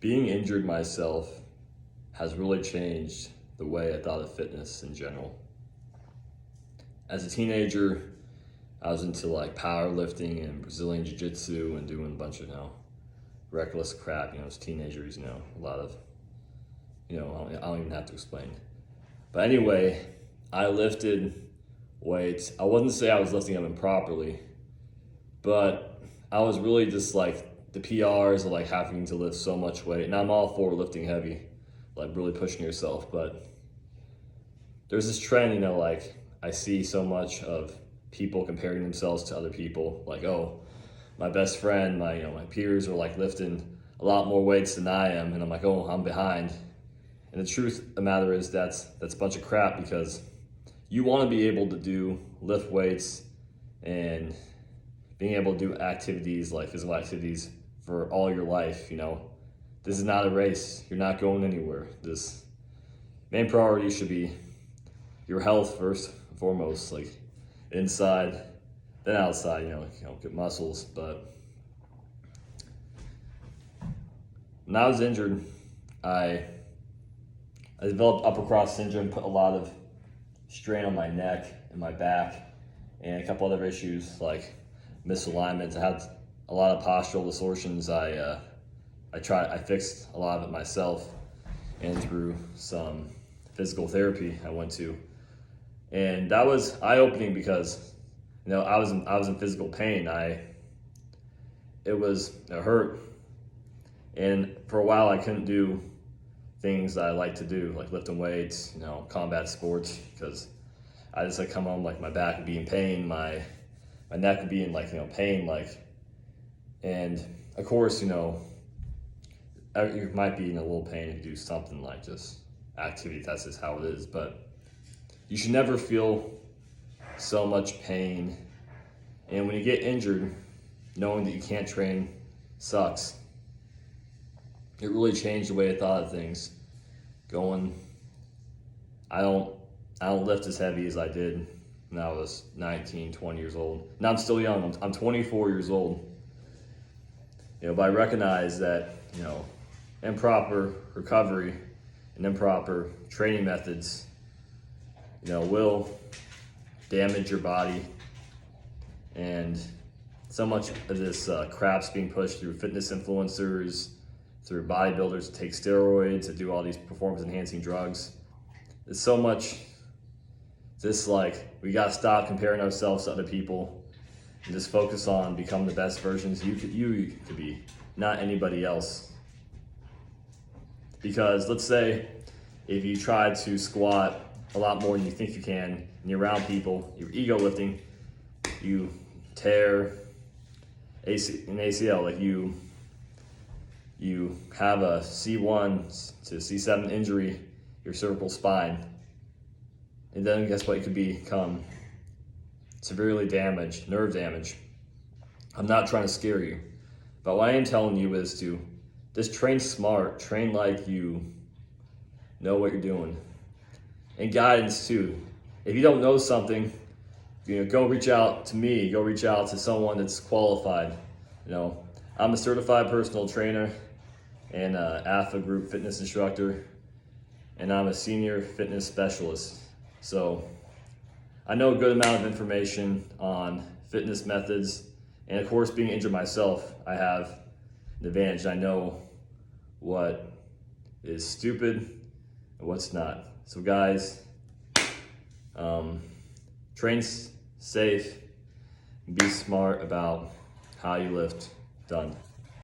Being injured myself has really changed the way I thought of fitness in general. As a teenager, I was into like powerlifting and Brazilian jiu-jitsu and doing a bunch of, reckless crap, as teenagers, a lot of, I don't even have to explain. But anyway, I lifted weights. I wouldn't say I was lifting them improperly, but I was really just like the PRs of like having to lift so much weight. And I'm all for lifting heavy, like really pushing yourself. But there's this trend, like I see so much of people comparing themselves to other people. Like, oh, my best friend, my peers are like lifting a lot more weights than I am. And I'm like, oh, I'm behind. And the truth of the matter is that's a bunch of crap, because you want to be able to lift weights and being able to do activities like physical activities for all your life. This is not a race. You're not going anywhere. This main priority should be your health first and foremost, like inside, then outside, get muscles. But when I was injured, I developed upper cross syndrome, put a lot of strain on my neck and my back, and a couple other issues like misalignments. I had a lot of postural distortions. I fixed a lot of it myself, and through some physical therapy I went to, and that was eye-opening because I was in physical pain. It hurt, and for a while I couldn't do things that I like to do, like lifting weights, combat sports, because I just come home, like my back would be in pain, my neck would be in pain, and of course, you might be in a little pain if you do something like just activity. That's just how it is. But you should never feel so much pain. And when you get injured, knowing that you can't train sucks. It really changed the way I thought of things. I don't lift as heavy as I did when I was 19, 20 years old. Now I'm still young. I'm 24 years old. But I recognize that, improper recovery and improper training methods, will damage your body. And so much of this crap's being pushed through fitness influencers, through bodybuilders to take steroids, to do all these performance-enhancing drugs. There's so much we gotta stop comparing ourselves to other people and just focus on becoming the best versions you could be, not anybody else. Because let's say if you try to squat a lot more than you think you can, and you're around people, you're ego lifting, you tear an ACL, like you have a C1 to C7 injury, your cervical spine, and then guess what? You could become severely damaged, nerve damage. I'm not trying to scare you, but what I am telling you is to just train smart, train like you know what you're doing. And guidance too. If you don't know something, go reach out to me, go reach out to someone that's qualified. I'm a certified personal trainer and Alpha Group fitness instructor, and I'm a senior fitness specialist. So I know a good amount of information on fitness methods, and of course, being injured myself, I have an advantage. I know what is stupid and what's not. So guys, train safe, and be smart about how you lift. Done.